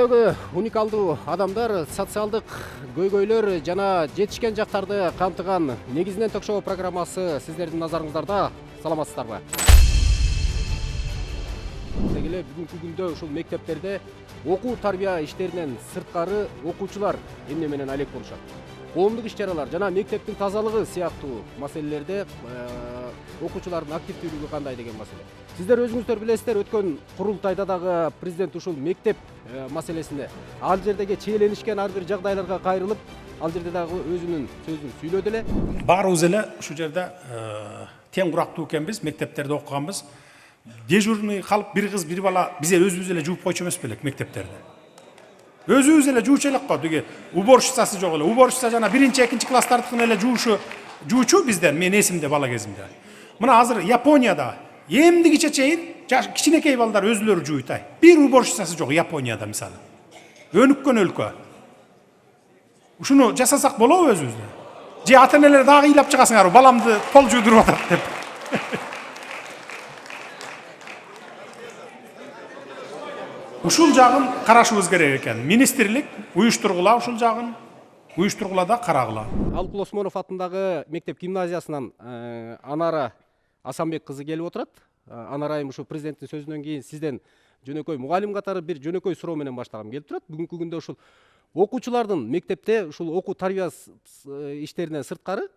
Студиядагы уникалдуу адамдар, социалдык көйгөйлөр жана жетишкен жактарды камтыган негизинен ток-шоу программасы сиздердин назарыңыздарда. Саламатсыздарбы? Дегеле бүгүнкү күндө ушул мектептерде окуу тарбия иштеринен сырткары окуучулар эмне менен алек болушат? Коомдук иш-чаралар жана мектептин тазалыгы сыяктуу маселелерде окуучулардын активдүүлүгү кандай деген маселе. Сиздер өзүңүздөр билесиздер, өткөн курултайда дагы президент ушул мектеп маселесине, ал жердеги чиеленишкен ар бир жагдайларга кайрылып, ал жерде дагы өзүнүн сөзүн сүйлөдү эле. Баарыбыз эле ушул жерде тең курактуу экенбиз, мектептерде окуганбыз. Дежурный калып бир кыз, бир бала бизе өзүбүз эле жууп койчу эмес белек мектептерде. Өзүбүз эле жуучу элек го, деги уборщицасы жок эле. Уборщица жана 1-2 класстардыкын эле жуучу бизден, мен эсимде бала кезимде. Мына азыр Японияда эмдигиче чейин кичинекей балдар өзүлөрү жууйт. Бир уборщицасы жок Японияда мисалы. Өнүккөн өлкө. Ушуну жасасак болобу өзүбүздө? Же ата-энелер дагы ыйлап чыгасыңар, баламды пол жуудуруп атат деп. Ушул жагын карашыбыз керек экен. Министрлик уюштургула ушул жагын, уюштургула да карагыла. Алпыл Осмонов атындагы мектеп гимназиясынан Анара Асанбек кызы келип отурат. Анарайым ушу президенттин сөзүнөн кийин сизден жөнөкөй мугалим катары бир жөнөкөй суроо менен баштагым келип турат. Бүгүнкү күндө ушул окуучулардын мектепте ушул окуу тарбия иштеринен сырткары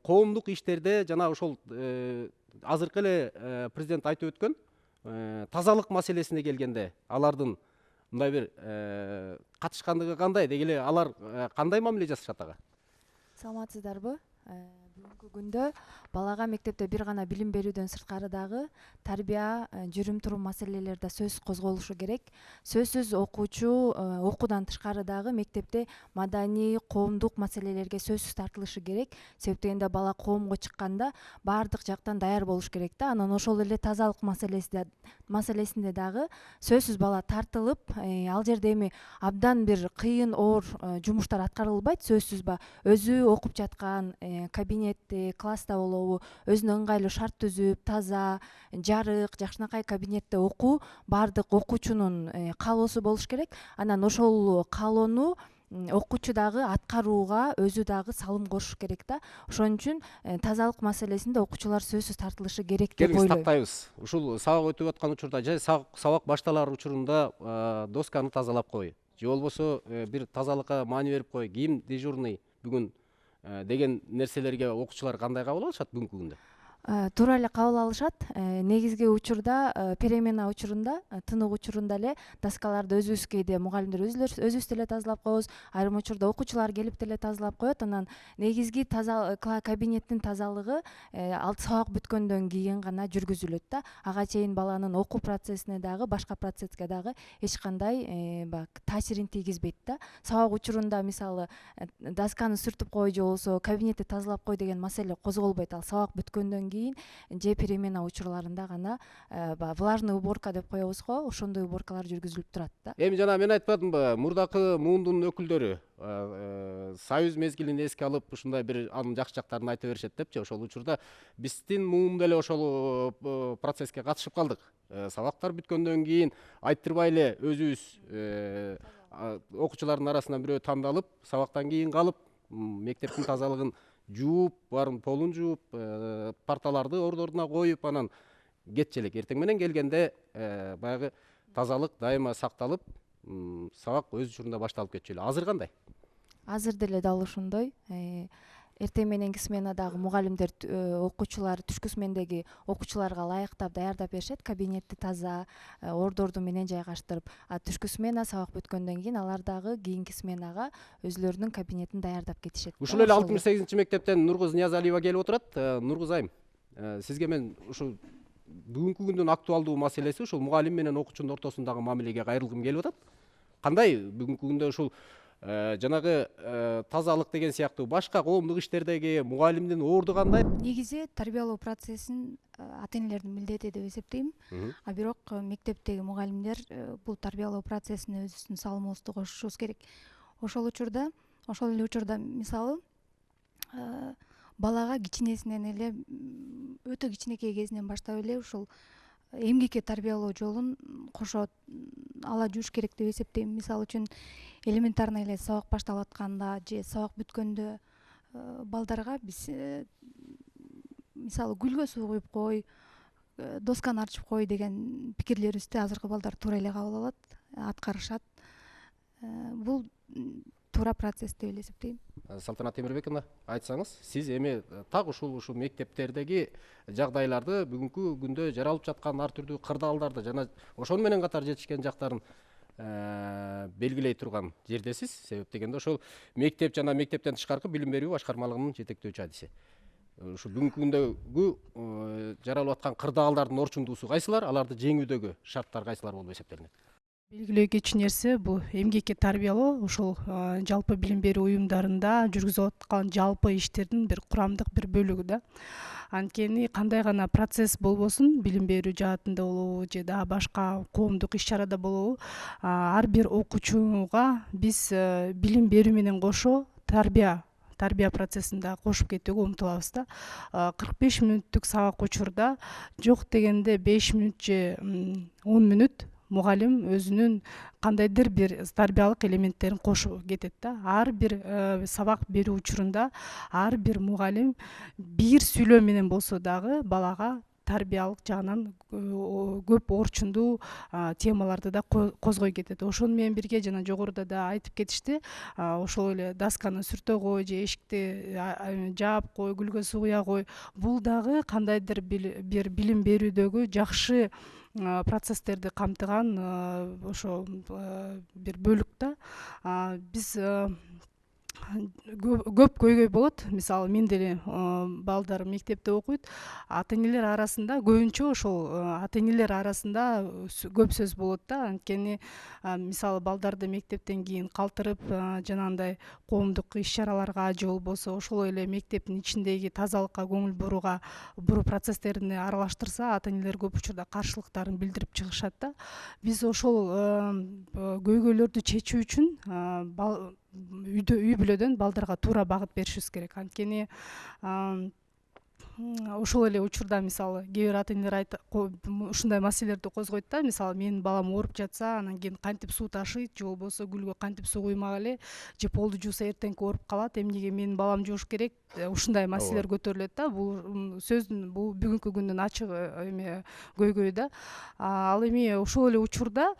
коомдук иштерде жана ошол азыркы эле президент айтып өткөн тазалык маселесине келгенде алардын мындай бир катышкандыгы кандай, дегеле алар кандай мамиле жасашат ага? Саламатсыздарбы? Бүгүнкү күндө балага мектепте бир гана билим берүүдөн сырткары дагы тарбия, жүрүм турум маселелерде сөз козголушу керек. Сөзсүз окуучу окуудан тышкары дагы мектепте маданий, коомдук маселелерге сөзсүз тартылышы керек. Себептен дегенде бала коомго чыкканда баардык жактан даяр болуш керек да. Анан ошол эле тазалык маселесинде дагы сөзсүз бала тартылып, ал жерде эми абдан бир кыйын, оор жумуштар аткарылбайт, сөзсүз өзү окуп жаткан кабинетте, класста болобу, өзүнө ыңгайлуу шарт түзүп, таза, жарык, жакшынакай кабинетте окуу баардык окуучунун каалоосу болуш керек. Анан ошол каалоону окуучу дагы аткарууга өзү дагы салым кошуш керек да. Ошон үчүн тазалык маселесинде окуучулар сөзсүз тартылышы керек деп ойлойм. Тактайбыз. Ушул сабак өтүп аткан учурда же сабак башталар учурунда досканы тазалап кой, же болбосо бир тазалыкка маани берип кой, кийим дежурный бүгүн деген нерселерге окуучулар кандай кабыл алышат бүгүнкү күндө? Туура эле кабыл алышат. Негизги учурда, перемена учурунда, тынык учурунда эле доскаларды өзүбүз кээде мугалимдер өзүбүз деле тазалап коебуз. Айрым учурда окуучулар келип деле тазалап коет. Анан негизги кабинеттин тазалыгы сабак бүткөндөн кийин гана жүргүзүлөт да. Ага чейин баланын окуу процессине дагы, башка процесске дагы эч кандай таасирин тийгизбейт да. Сабак учурунда мисалы досканы сүртүп кой же болбосо кабинетти тазалап кой деген маселе козголбойт. Ал сабак бүткөндөн же перемена учурларында гана влажный уборка деп коебуз го, ошондой уборкалар жүргүзүлүп турат да. Эми жана мен айтпадымбы, мурдакы муундун өкүлдөрү союз мезгилин эске алып ушундай бир анын жакшы жактарын айта беришет депчи. Ошол учурда биздин муун деле ошол процесске катышып калдык. Сабактар бүткөндөн кийин айттырбай эле өзүбүз окуучулардын арасынан бирөө тандалып, сабактан кийин калып, мектептин тазалыгын жууп, баарын полун жууп, парталарды ордуна коюп, анан кетчү элек. Эртең менен келгенде баягы тазалык дайыма сакталып, сабак өз учурунда башталып кетчү эле. Азыр кандай? Азыр деле дал ошондой. Эртең мененки сменадагы мугалимдер окуучулар, түшкү смендеги окуучуларга ылайыктап даярдап беришет, кабинетти таза, ордорду менен жайгаштырып. Түшкү смена сабак бүткөндөн кийин алар дагы кийинки сменага өзүлөрүнүн кабинетин даярдап кетишет. Ушул эле 68 мектептен Нургуз Ниязалиева келип отурат. Нургуз айым, сизге мен ушул бүгүнкү күндүн актуалдуу маселеси ушул мугалим менен окуучунун ортосундагы мамилеге кайрылгым келип атат. Кандай бүгүнкү күндө ушул жанагы тазалык деген сыяктуу башка коомдук иштердеги мугалимдин орду кандай? Негизи тарбиялоо процессин ата-энелердин милдети деп эсептейм. Бирок мектептеги мугалимдер бул тарбиялоо процессине өзүбүздүн салымыбызды кошушубуз керек. Ошол эле учурда мисалы балага кичинесинен эле өтө кичинекей кезинен баштап эле ушул эмгекке тарбиялоо жолун кошо ала жүрүш керек деп эсептейм. Мисалы үчүн элементарный эле сабак башталып атканда же сабак бүткөндө балдарга биз мисалы гүлгө суу куюп кой, досканы арчып кой деген пикирлерибизди азыркы балдар туура эле кабыл алат, аткарышат. Бул туура процесс деп эле эсептейм. Салтанат Темирбековна, айтсаңыз, сиз эми так ушул мектептердеги жагдайларды бүгүнкү күндө жаралып жаткан ар түрдүү кырдаалдарды жана ошону менен катар жетишкен жактарын белгилей турган жердесиз. Себеп дегенде ошол мектеп жана мектептен тышкаркы билим берүү башкармалыгынын жетектөөчү адиси. Ушу бүгүнкү күндөгү жаралып аткан кырдаалдардын орчундуусу кайсылар? Аларды жеңүүдөгү шарттар кайсылар болуп эсептелинет? Белгилөө кетчү нерсе бул эмгекке тарбиялоо ошол жалпы билим берүү уюмдарында жүргүзүлүп аткан жалпы иштердин бир курамдык бир бөлүгү да. Анткени кандай гана процесс болбосун, билим берүү жаатында болобу же да башка коомдук иш чарада болобу, ар бир окуучуга биз билим берүү менен кошо тарбия процессинде кошуп кетүүгө умтулабыз да. 45 мүнөттүк сабак учурда жок дегенде 5 мүнөт же 10 мүнөт мугалим өзүнүн кандайдыр бир тарбиялык элементтерин кошуп кетет да. Ар бир сабак берүү учурунда ар бир мугалим бир сүйлөө менен болсо дагы балага тарбиялык жагынан көп орчундуу темаларды да козгой кетет. Ошону менен бирге жана жогоруда да айтып кетишти, ошол эле досканы сүртө кой же эшикти жаап кой, гүлгө суу куя кой. Бул дагы кандайдыр бир билим берүүдөгү жакшы процесстерди камтыган ошо бир бөлүк да. Биз көп көйгөй болот. Мисалы мен деле балдар мектепте окуйт. Ата-энелер арасында көбүнчө ошол ата-энелер арасында көп сөз болот да. Анткени мисалы балдарды мектептен кийин калтырып жанагындай коомдук иш чараларга же болбосо ошол эле мектептин ичиндеги тазалыкка көңүл буруу процесстерине аралаштырса, ата-энелер көп учурда каршылыктарын билдирип чыгышат да. Биз ошол көйгөйлөрдү чечүү үчүн үй бүлөдөн балдарга туура багыт беришибиз керек. Анткени ошол эле учурда мисалы кээ бир ата-энелер ушундай маселелерди козгойт да. Мисалы менин балам ооруп жатса, анан кийин кантип суу ташыйт же болбосо гүлгө кантип суу куймак эле, же полду жууса эртеңки ооруп калат, эмнеге менин балам жууш керек? Ушундай маселелер көтөрүлөт да. Бул сөздүн бул бүгүнкү күндүн ачык көйгөйү да. Ал эми ошол эле учурда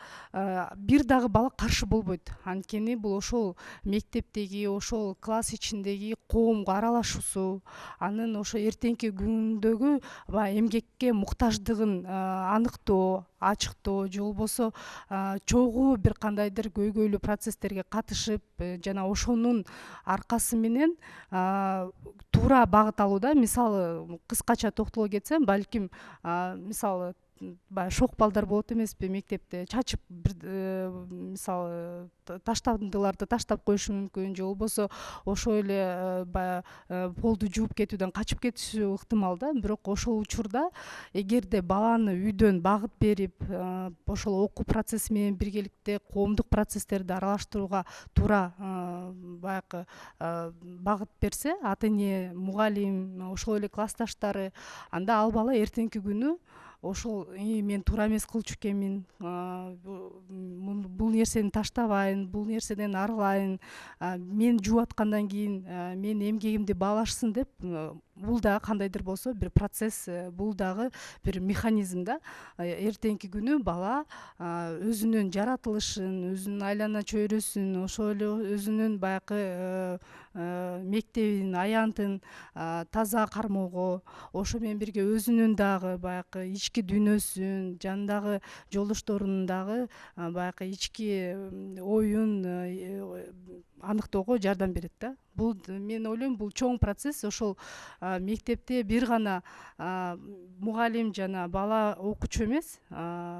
бир дагы бала каршы болбойт. Анткени бул ошол мектептеги, ошол класс ичиндеги коомго аралашуусу, анын ошо эртеңки күндөгү эмгекке муктаждыгын аныктоо, ачыктоо же болбосо чогуу бир кандайдыр көйгөйлүү процесстерге катышып жана ошонун аркасы менен туура багыт алууда. Мисалы кыскача токтоло кетсем, балким мисалы баягы шок балдар болот эмеспи мектепте, чачып мисалы таштандыларды таштап коюшу мүмкүн, же болбосо ошол эле баягы полду жууп кетүүдөн качып кетиши ыктымал да. Бирок ошол учурда эгерде баланы үйдөн багыт берип, ошол окуу процесси менен биргеликте коомдук процесстерди аралаштырууга туура баягы багыт берсе, ата-эне, мугалим, ошол эле классташтары, анда ал бала эртеңки күнү ошол мен туура эмес кылчу экенмин, бул нерсени таштабайын, бул нерседен арылайын, мен жууп аткандан кийин менин эмгегимди баалашсын деп, бул дагы кандайдыр болсо бир процесс, бул дагы бир механизм да. Эртеңки күнү бала өзүнүн жаратылышын, өзүнүн айлана чөйрөсүн, ошол эле өзүнүн баягы мектебин, аянтын таза кармоого, ошо менен бирге өзүнүн дагы баягы ички дүйнөсүн, жанындагы жолдошторунун дагы баягы ички оюн аныктоого жардам берет да. Бул мен ойлойм, бул чоң процесс. Ошол мектепте бир гана мугалим жана бала окуучу эмес,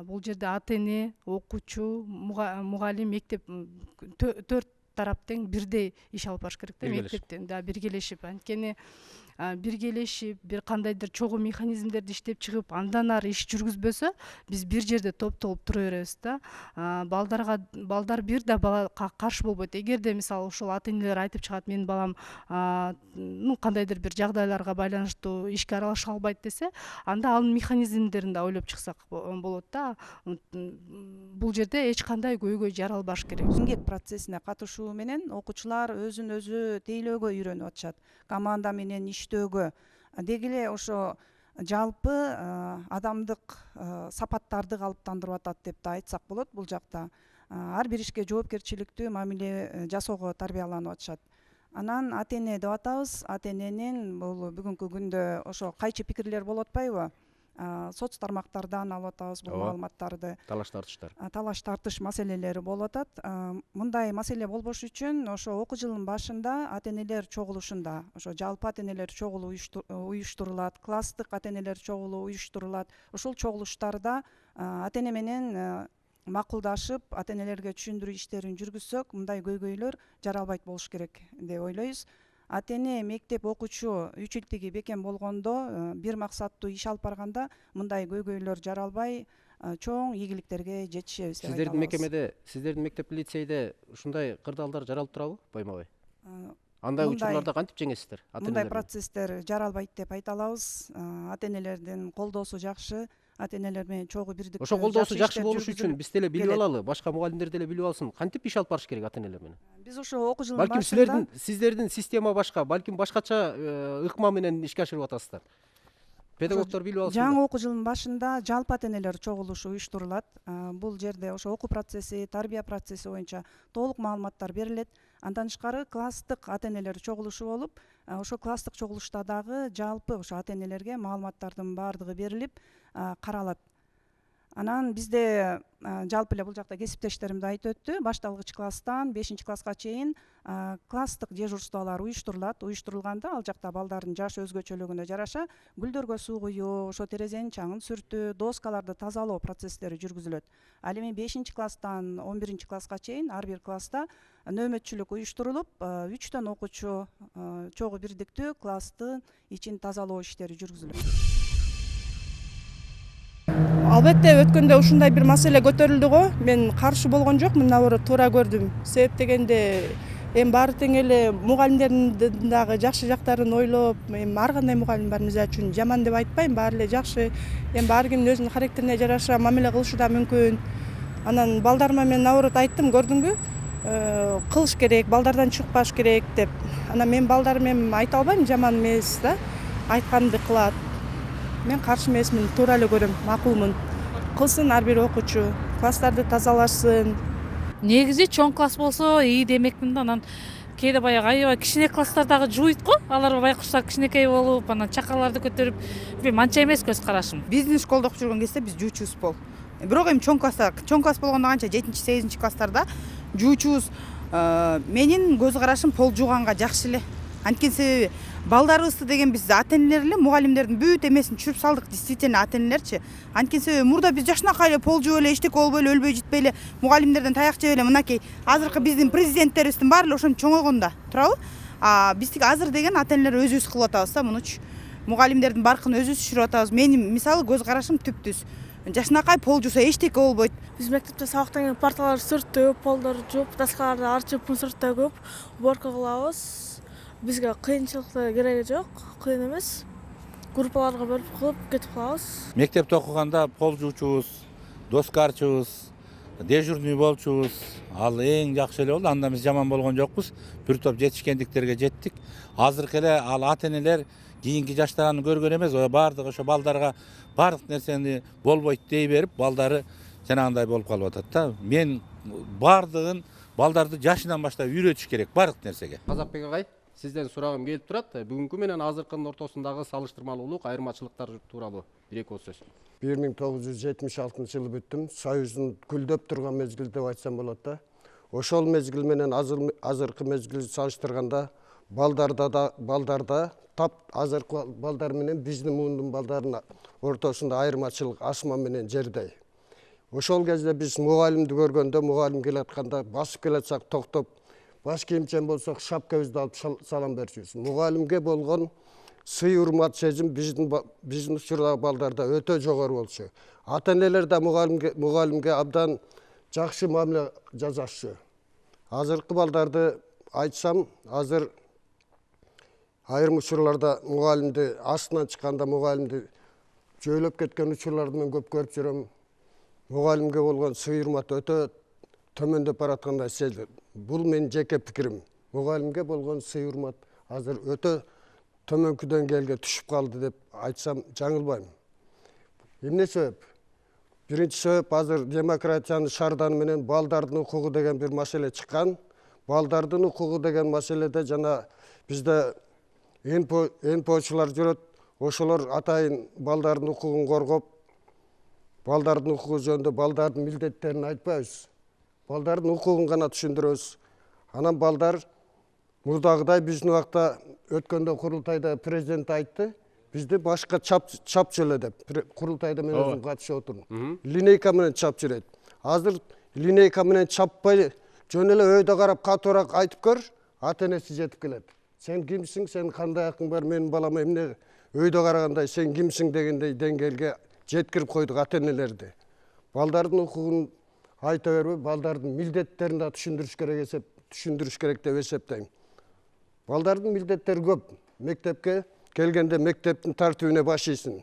бул жерде ата-эне, окуучу, мугалим, мектеп төрт тарап тең бирдей иш алып барыш керек да, мектептен да биргелешип. Анткени биргелешип бир кандайдыр чогуу механизмдерди иштеп чыгып андан ары иш жүргүзбөсө биз бир жерде топтолуп тура беребиз да. Балдар бир да балага каршы болбойт. Эгерде мисалы ошол ата энелер айтып чыгат менин балам кандайдыр бир жагдайларга байланыштуу ишке аралаша албайт десе, анда анын механизмдерин да ойлоп чыксак болот да. Бул жерде эч кандай көйгөй жаралбаш керек. Эмгек процессине катышуу менен окуучулар өзүн өзү тейлөөгө үйрөнүп атышат, команда менен иштөөгө. Деги эле ошо жалпы адамдык сапаттарды калыптандырып атат деп да айтсак болот бул жакта. Ар бир ишке жоопкерчиликтүү мамиле жасоого тарбияланып атышат. Анан ата эне деп атабыз, ата эненин бул бүгүнкү күндө ошо кайчы пикирлер болуп атпайбы? Соц тармактардан алып атабыз бул маалыматтарды. Талаш тартыш маселелери болуп атат. Мындай маселе болбош үчүн ошо окуу жылынын башында ата энелер чогулушунда, ошо жалпы ата энелер чогулуу уюштурулат, класстык ата энелер чогулуу уюштурулат. Ошол чогулуштарда ата эне менен макулдашып, ата энелерге түшүндүрүү иштерин жүргүзсөк, мындай көйгөйлөр жаралбайт болуш керек деп ойлойбуз. Ата эне мектеп окуучу 3 илтиги бекем болгондо, бир максаттуу иш алып барганда мындай көйгөйлөр жаралбай чоң ийгиликтерге жетишебиз деп Сиздердин мекемеде, сиздердин мектеп лицейде ушундай кырдаалдар жаралып турабы, Баймабай? Андай учурларда кантип жеңесиздер? Мындай процесстер жаралбайт деп айта алабыз. Ата энелердин колдоосу жакшы, ата энелер менен чогуу бирдикте. Ошо колдоосу жакшы болуш үчүн биз деле билип алалы, башка мугалимдер деле билип алсын. Кантип иш алып барыш керек ата энелер менен? Биз ошо окуу жылынын башында балким сиздердин система башка, балким башкача ыкма менен ишке ашырып атасыздар. Педагогдор билип алсын. Жаңы окуу жылынын башында жалпы ата энелер чогулушу уюштурулат. Бул жерде ошо окуу процесси, тарбия процесси боюнча толук маалыматтар берилет. Андан тышкары класстык ата энелер чогулушу болуп, ошо класстык чогулушта дагы жалпы ошо ата энелерге маалыматтардын баардыгы берилип каралат. Анан бизде жалпы эле бул жакта кесиптештерим да айтып өттү. Башталгыч класстан 5-класска чейин класстык дежурстволор уюштурулат. Уюштурулганда ал жакта балдардын жаш өзгөчөлүгүнө жараша гүлдөргө суу куюу, ошо терезенин чаңын сүртүү, доскаларды тазалоо процесстери жүргүзүлөт. Ал эми 5-класстан 11-класска чейин ар бир класста нөөмөтчүлүк уюштурулуп, 3төн окуучу чогуу бирдиктүү класстын ичин тазалоо иштери жүргүзүлөт. Албетте өткөндө ушундай бир маселе көтөрүлдү го. Мен каршы болгон жокмун, наоборот туура көрдүм. Себеп дегенде эми баары тең эле мугалимдердин дагы жакшы жактарын ойлоп, эми ар кандай мугалим бар, мисалы үчүн жаман деп айтпайм, баары эле жакшы. Эми баары кимдин өзүнүн характерине жараша мамиле кылышы да мүмкүн. Анан балдарыма мен наоборот айттым, көрдүңбү? Кылыш керек, балдардан чыкпаш керек деп. Анан мен балдарым эми айта албайм, жаман эмес да, айтканды кылат. Мен каршы эмесмин, туура эле көрөм, макулмун. Кылсын ар бир окуучу, класстарды тазалашсын. Негизи чоң класс болсо ии демекмин да, анан кээде баягы аябай кичине класстар дагы жуйт го. Алар байкуштар кичинекей болуп, анан чакаларды көтөрүп, манча эмес көз карашым. Биздин школда окуп жүргөн кезде биз жуучубуз бол. Бирок эми чоң класс болгондо канча 7-8 класстарда жуучубуз. Менин көз карашым пол жууганга жакшы эле. Анткени себеби балдарыбызды деген биз ата энелер эле мугалимдердин бүт эмесин түшүрүп салдык, действительно ата энелерчи. Анткени себеби мурда биз жашынакай эле пол жууп эле, эчтеке болбой эле, өлбөй житпей эле мугалимдерден таяк жеп эле, мынакей азыркы биздин президенттерибиздин баары эле ошентип чоңойгон да, туурабы? Биздики азыр деген ата энелер өзүбүз кылып атабыз да мунучу. Мугалимдердин баркын өзүбүз түшүрүп атабыз. Менин мисалы көз карашым түптүз. Жашынакай пол жууса эчтеке болбойт. Биз мектепте сабактан кийин парталарды сүртүп, полдорду жууп, доскаларды арчып, мусорду төгүп, уборка кылабыз. Бизге кыйынчылыкта кереги жок, кыйын эмес. Группаларга бөлүп кылып кетип калабыз. Мектепте окуганда пол жуучубуз, доска арчыбыз, дежурный болчубуз. Ал эң жакшы эле болду. Анда биз жаман болгон жокпуз. Бир топ жетишкендиктерге жеттик. Азыркы эле ал ата энелер кийинки жаштар аны көргөн эмес, баардыгы ошо балдарга баардык нерсени болбойт дей берип, балдары жанагындай болуп калып атат да. Мен баардыгын балдарды жашынан баштап үйрөтүш керек баардык нерсеге. Казакбек агай, сизден сурагым келип турат. Бүгүнкү менен азыркынын ортосундагы салыштырмалуулук, айырмачылыктар тууралуу бир-эки сөз. 1976 жылы бүттүм. Союздун гүлдөп турган мезгил деп айтсам болот да. Ошол мезгил менен азыркы мезгилди салыштырганда балдарда тап азыркы балдар менен биздин муундун балдарынын ортосунда айырмачылык асман менен жердей. Ошол кезде биз мугалимди көргөндө, мугалим келатканда басып келатсак токтоп, баш кийимчен болсок шапкабызды алып салам берчүбүз. Мугалимге болгон сый урмат сезим биздин учурдагы балдарда өтө жогору болчу. Ата энелер да мугалимге абдан жакшы мамиле жасашчу. Азыркы балдарды айтсам, азыр айрым учурларда мугалимди астынан чыкканда мугалимди жөйлөп кеткен учурларды мен көп көрүп жүрөм. Мугалимге болгон сый урмат өтө төмөндөп бараткандай сезилет. Бул менин жеке пикирим. Мугалимге болгон сый урмат азыр өтө төмөнкү деңгээлге түшүп калды деп айтсам жаңылбайм. Эмне себеп? Биринчи себеп азыр демократиянын шарданы менен балдардын укугу деген бир маселе чыккан. Балдардын укугу деген маселеде жана бизде НПОчулар жүрөт, ошолор атайын балдардын укугун коргоп, балдардын укугу жөнүндө балдардын милдеттерин айтпайбыз. Балдардын укугун гана түшүндүрөбүз. Анан балдар мурдагыдай биздин убакта өткөндө курултайда президент айтты, бизди башка чап жөлө деп. Курултайда мен өзүм катышып отурдум. Линейка менен чап жүрөт. Азыр линейка менен чаппай жөн эле өйдө карап катуураак айтып көр, ата энеси жетип келет. Сен кимсиң, сен кандай акың бар, менин балама эмне өйдө карагандай сен кимсиң дегендей деңгээлге жеткирип койдук ата энелерди. Балдардын укугун айта бербей, балдардын милдеттерин да түшүндүрүш керек деп эсептейм. Балдардын милдеттери көп. Мектепке келгенде мектептин тартибине башыйсың.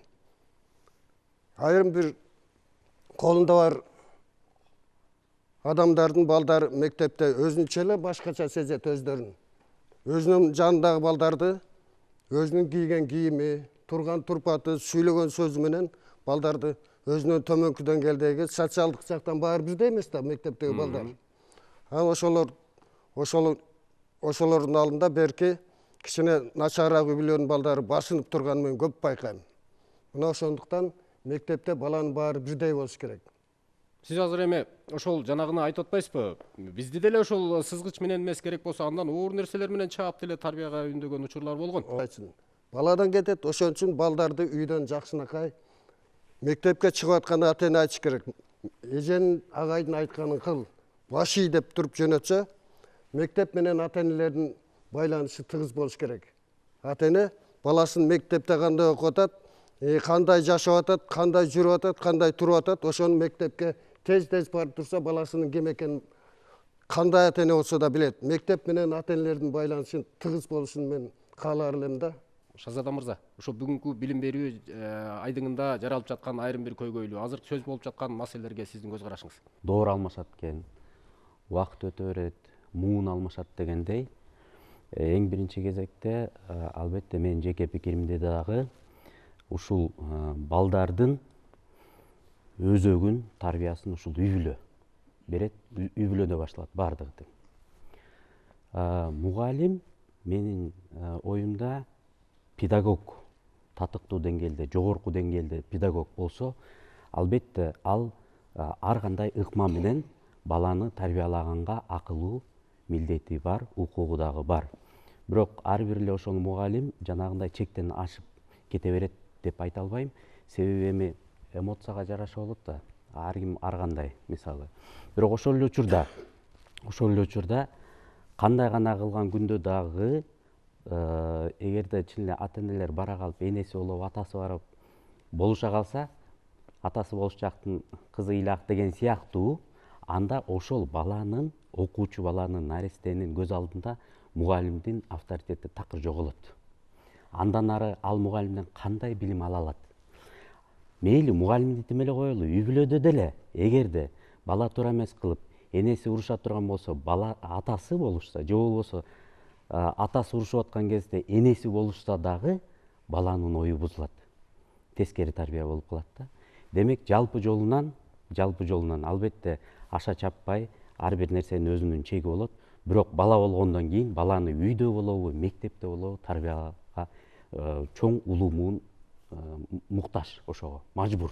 Айрым бир колунда бар адамдардын балдары мектепте өзүнчө эле башкача сезет өздөрүн. Өзүнүн жанындагы балдарды өзүнүн кийген кийими, турган турпаты, сүйлөгөн сөзү менен балдарды өзүнөн төмөнкү деңгээлдеги социалдык жактан баары бирдей эмес да мектептеги балдар. Ошолордун алдында берки кичине начараак үй-бүлөнүн балдары басынып турганын мен көп байкайм. Мына ошондуктан мектепте баланын баары бирдей болуш керек. Сиз азыр эми ошол жанагыны айтып атпайсызбы? Бизде деле ошол сызгыч менен эмес керек болсо, андан оор нерселер менен чаап деле тарбияга үндөгөн учурлар болгон. Баладан кетет, ошон үчүн балдарды үйдөн жакшынакай мектепке чыгып атканда ата эне айтыш керек. Эженин, агайдын айтканын кыл, башый деп туруп жөнөтсө, мектеп менен ата энелердин байланышы тыгыз болуш керек. Ата эне баласын мектепте кандай окуп атат, кандай жашап атат, кандай жүрүп атат, кандай туруп атат, ошону мектепке тез барып турса, баласынын ким экенин кандай ата эне болсо да билет. Мектеп менен ата энелердин байланышын тыгыз болушун мен каалар элем да. Шазада мырза, ошо бүгүнкү билим берүү айдыңында жаралып жаткан айрым бир көйгөйлүү, азыр сөз болуп жаткан маселелерге сиздин көз карашыңыз. Доор алмашат экен, убакыт өтө берет, муун алмашат дегендей, эң биринчи кезекте албетте менин жеке пикиримде дагы ушул балдардын өзөгүн, тарбиясын ушул үй-бүлө берет, үй-бүлөдө башталат бардыгы тең. Мугалим менин оюмда педагог, татыктуу деңгээлде, жогорку деңгээлде педагог болсо, албетте ал ар кандай ыкма менен баланы тарбиялаганга акылуу милдети бар, укугу дагы бар. Бирок ар бир эле ошол мугалим жанагындай чектен ашып кете берет деп айта албайм. Себеби эми эмоцияга жараша болот да, ар ким ар кандай мисалы. Бирок ошол эле учурда кандай гана кылган күндө дагы эгерде чын эле ата энелер бара калып, энеси болуп, атасы барып болуша калса, атасы болушчактын кызы ыйлак деген сыяктуу, анда ошол баланын, окуучу баланын, наристенин көз алдында мугалимдин авторитети такыр жоголот. Андан ары ал мугалимден кандай билим ала алат? Мейли мугалимди тим эле коелу, үй-бүлөдө деле эгерде бала туура эмес кылып, энеси уруша турган болсо, бала атасы болушса, же болбосо атасы урушуп аткан кезде энеси болушса дагы баланын ою бузулат. Тескери тарбия болуп калат да. Демек жалпы жолунан албетте аша чаппай ар бир нерсенин өзүнүн чеги болот. Бирок бала болгондон кийин баланы үйдө болобу, мектепте болобу тарбияга чоң улумун муктаж, ошого мажбур.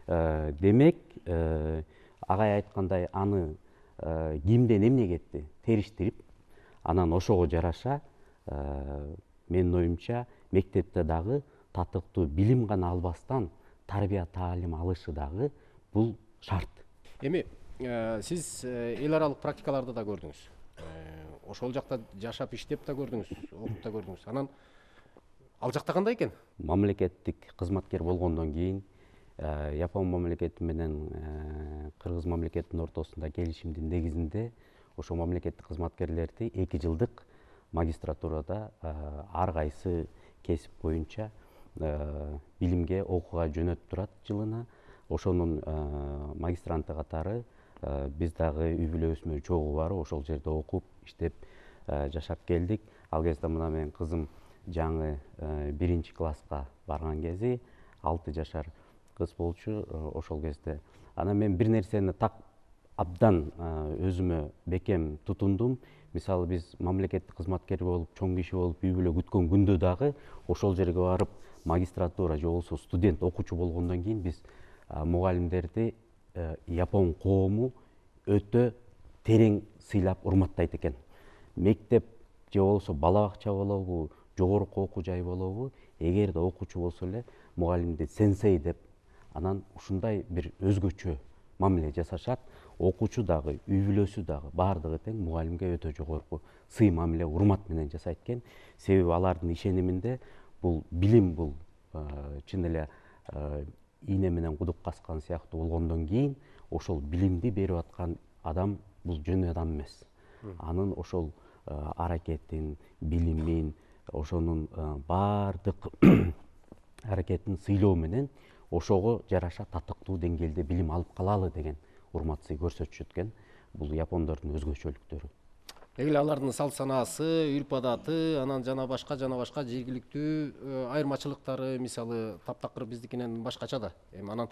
Демек агай айткандай аны кимден эмне кетти териштирип, анан ошого жараша менин оюмча мектепте дагы татыктуу билим гана албастан тарбия таалим алышы дагы бул шарт. Эми сиз эл аралык практикаларды да көрдүңүз. Ошол жакта жашап иштеп да көрдүңүз, окуп да көрдүңүз. Анан Ал жакта кандай экен? Мамлекеттик кызматкер болгондон кийин Япон мамлекети менен Кыргыз мамлекетинин ортосунда келишимдин негизинде ошо мамлекеттик кызматкерлерди 2 жылдык магистратурада ар кайсы кесип боюнча билимге окууга жөнөтүп турат жылына. Ошонун магистранты катары биз дагы үй бүлөбүз чогуу бар, ошол жерде окуп, иштеп жашап келдик. Ал кезде мына менин кызым жаңы 1-класска барган кези 6 жашар кыз болчу ошол кезде. Анан мен бир нерсени так абдан өзүмө бекем тутундум. Мисалы биз мамлекеттик кызматкер болуп, чоң киши болуп, үй бүлө күткөн күндө дагы ошол жерге барып магистратура же болбосо студент окуучу болгондон кийин биз мугалимдерди Япон коому өтө терең сыйлап урматтайт экен. Мектеп же болбосо бала бакча болобу, жогорку окуу жай болобу, эгерде окуучу болсо эле мугалимди сенсей деп, анан ушундай бир өзгөчө мамиле жасашат. Окуучу дагы, үй бүлөсү дагы баардыгы тең мугалимге өтө жогорку сый мамиле, урмат менен жасайт экен. Себеби алардын ишениминде бул билим бул чын эле ийне менен кудук каскан сыяктуу болгондон кийин ошол билимди берип аткан адам бул жөн адам эмес. Анын ошол аракетин, билимин, ошонун баардык аракетин сыйлоо менен ошого жараша татыктуу деңгээлде билим алып калалы деген урмат сый көрсөтүшөт экен. Бул япондордун өзгөчөлүктөрү. Деги алардын салт санаасы, үрп адаты, анан жана башка жергиликтүү айырмачылыктары, мисалы таптакыр биздикинен башкача да. Анан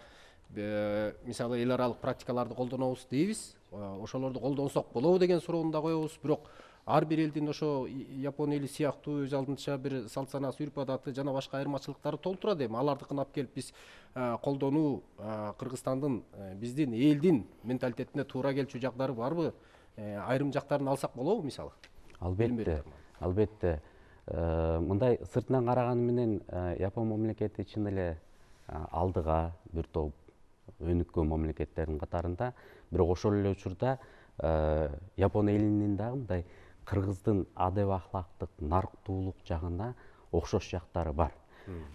мисалы эл аралык практикаларды колдонобуз дейбиз. Ошолорду колдонсок болобу деген суроону да коебуз. Бирок ар бир элдин ошо Япон эли сыяктуу өз алдынча бир салт санаасы, үрп адаты жана башка айырмачылыктары толтурат. Алардыкын алып келип биз колдонуу Кыргызстандын, биздин элдин менталитетине туура келчү жагдары барбы? Айрым жактарын алсак болобу мисалы? Албетте, албетте. Мындай сыртынан караганы менен Япон мамлекети чын эле алдыга бир топ өнүккөн мамлекеттердин катарында, бирок ошол эле учурда Япон элинин дагы мындай Кыргыздын адеп ахлактык, нарктуулук жагына окшош жактары бар.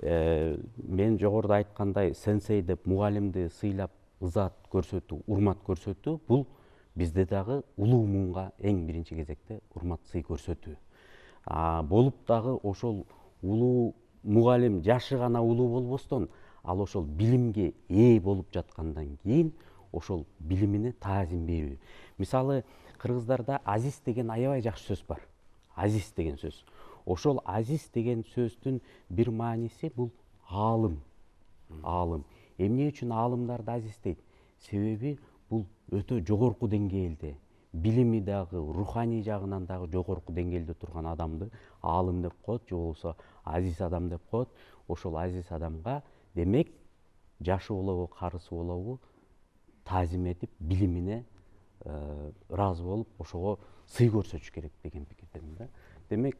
Мен жогоруда айткандай сенсей деп мугалимди сыйлап ызаат көрсөтүү, урмат көрсөтүү бул бизде дагы улуу муунга эң биринчи кезекте урмат сый көрсөтүү. Болуп дагы ошол улуу мугалим жашы гана улуу болбостон, ал ошол билимге ээ болуп жаткандан кийин ошол билимине таазим берүү. Мисалы кыргыздарда азиз деген аябай жакшы сөз бар. Азиз деген сөз. Ошол азиз деген сөздүн бир мааниси бул аалым. Аалым. Эмне үчүн аалымдарды азиздейт? Себеби бул өтө жогорку деңгээлде, билими дагы, руханий жагынан дагы жогорку деңгээлде турган адамды аалым деп коет, же болбосо азиз адам деп коет. Ошол азиз адамга демек жашы болобу, карысы болобу таазим этип, билимине ыраазы болуп, ошого сый көрсөтүш керек деген пикирдемин да. Демек,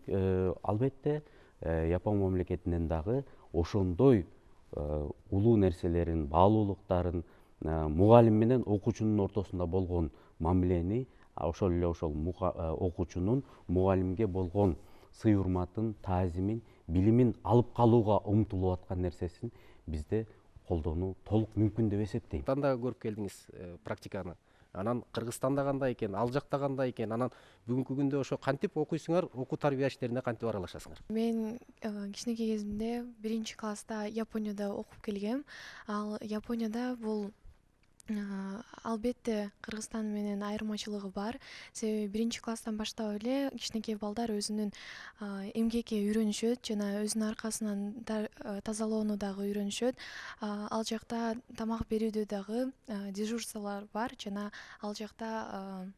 албетте Япон мамлекетинен дагы ошондой улуу нерселерин, баалуулуктарын, мугалим менен окуучунун ортосунда болгон мамилени, ошол эле ошол окуучунун мугалимге болгон сый урматын, таазимин, билимин алып калууга умтулуп аткан нерсесин бизде колдонуу толук мүмкүн деп эсептейм. Кыргызстанда көрүп келдиңиз практиканы. Анан Кыргызстанда кандай экен, ал жакта кандай экен, анан бүгүнкү күндө ошо кантип окуйсуңар, окуу тарбия иштерине кантип аралашасыңар? Мен кичинекей кезимде 1-класста Японияда окуп келгем. Ал Японияда бул албетте Кыргызстан менен айырмачылыгы бар. Себеби 1-класстан баштап эле кичинекей балдар өзүнүн эмгекке үйрөнүшөт жана өзүнүн аркасынан тазалоону дагы үйрөнүшөт. Ал жакта тамак берүүдө дагы дежурстволор бар жана ал жакта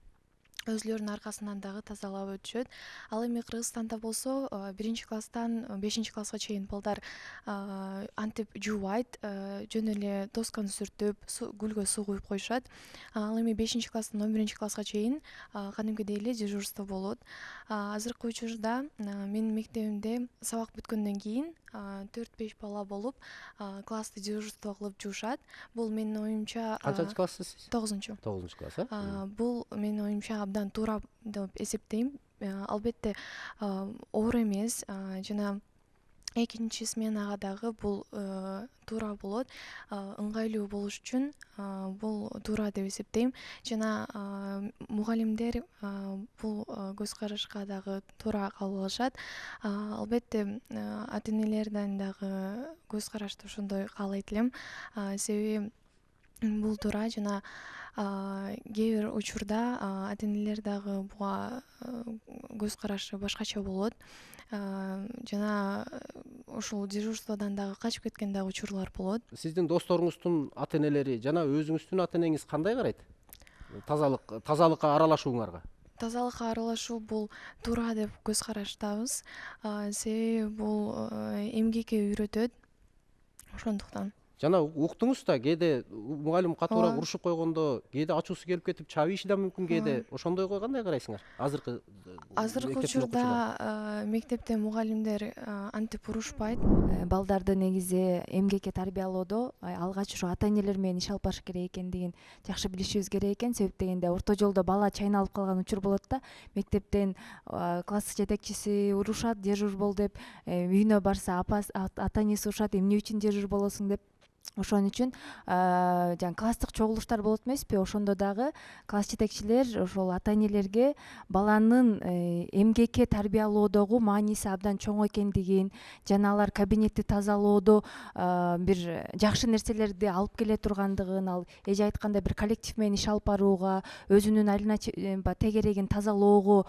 өзлөрүнүн аркасынан дагы тазалап өтүшөт. Ал эми Кыргызстанда болсо 1-класстан 5-класска чейин балдар антип жуубайт, жөн эле досканы сүртүп, гүлгө суу куюп коюшат. Ал эми 5-класстан 11-класска чейин кадимкидей эле дежурство болот. Азыркы учурда менин мектебимде сабак бүткөндөн кийин 4-5 бала болуп классты дежурство кылып жуушат. Бул менин оюмча Канчанчы класссыз сиз? 9-чу. 9-класс, э? Бул менин оюмча абдан туура деп эсептейм. Албетте оор эмес жана экинчи сменага дагы бул туура болот. Ыңгайлуу болуш үчүн бул туура деп эсептейм. Жана мугалимдер бул көз карашка дагы туура кабыл алышат. Албетте ата энелерден дагы көз карашты ошондой каалайт элем. Себеби бул туура жана кээ бир учурда ата энелер дагы буга көз карашы башкача болот. Жана ушул дежурстводан дагы качып кеткен дагы учурлар болот. Сиздин досторуңуздун ата энелери жана өзүңүздүн ата энеңиз кандай карайт? Тазалыкка аралашууңарга? Тазалыкка аралашуу бул туура деп көз караштабыз. Себеби бул эмгекке үйрөтөт. Ошондуктан. Жана уктуңуз да кээде мугалим катуураак урушуп койгондо кээде ачуусу келип кетип чабыйышы да мүмкүн кээде. Ошондойго кандай карайсыңар? Азыркы учурда мектепте мугалимдер антип урушпайт. Балдарды негизи эмгекке тарбиялоодо алгач ушу ата энелер менен иш алып барыш керек экендигин жакшы билишибиз керек экен. Себеп дегенде орто жолдо бала чайналып калган учур болот да. Мектептен класс жетекчиси урушат, дежур бол деп, үйүнө барса ата энеси урушат, эмне үчүн дежур болосуң деп. Ошон үчүн класстык чогулуштар болот эмеспи? Ошондо дагы класс жетекчилер ошол ата энелерге баланын эмгекке тарбиялоодогу мааниси абдан чоң экендигин, жана алар кабинетти тазалоодо бир жакшы нерселерди алып келе тургандыгын, ал эже айткандай бир коллектив менен иш алып барууга, өзүнүн айылына тегерегин тазалоого,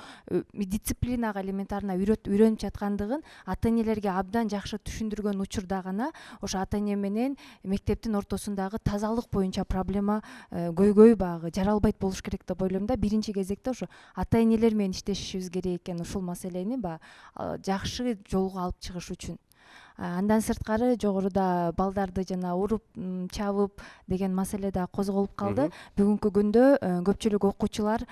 дисциплинага элементарно үйрөнүп жаткандыгын ата энелерге абдан жакшы түшүндүргөн учурда гана ошо ата эне менен мектептин ортосундагы тазалык боюнча проблема көйгөй баягы жаралбайт болуш керек деп ойлойм да. Биринчи кезекте ошо ата энелер менен иштешибиз керек экен ушул маселени жакшы жолго алып чыгыш үчүн. Андан сырткары жогоруда балдарды жана уруп чабып деген маселе да козголуп калды. Бүгүнкү күндө көпчүлүк окуучулар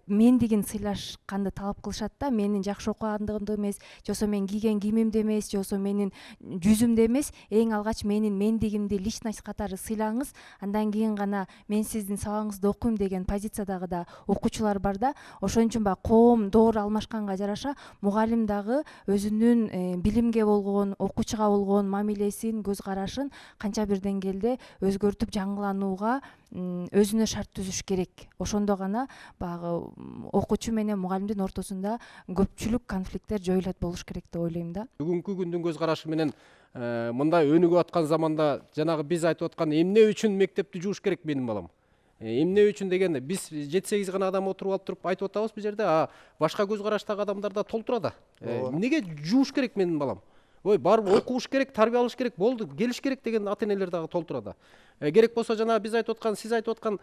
мендигин сыйлашканды талап кылышат да. Менин жакшы окугандыгымды эмес, жосо мен кийген кийимимди эмес, жосо менин жүзүмдү эмес, эң алгач менин мендигимди, личность катары сыйлаңыз, андан кийин гана мен сиздин сабагыңызды окуйм деген позициядагы да окуучулар бар да. Ошон үчүн коом доор алмашканга жараша мугалим дагы өзүнүн билимге болгон, окуучуга болгон мамилесин, көз карашын канча бир деңгээлде өзгөртүп жаңыланууга өзүнө шарт түзүш керек. Ошондо гана баягы окуучу менен мугалимдин ортосунда көпчүлүк конфликттер жоюлат болуш керек деп ойлойм да. Бүгүнкү күндүн көз карашы менен мындай өнүгүп аткан заманда жанагы биз айтып аткан эмне үчүн мектепти жууш керек менин балам? Эмне үчүн дегенде биз 7-8 гана адам отуруп алып туруп айтып атабыз бул жерде, башка көз караштагы адамдар да толтура да. Эмнеге жууш керек менин балам? Ой, барып окуш керек, тарбиялаш керек, болду, келиш керек деген ата энелер дагы толтурат. Керек болсо жана биз айтып аткан, сиз айтып аткан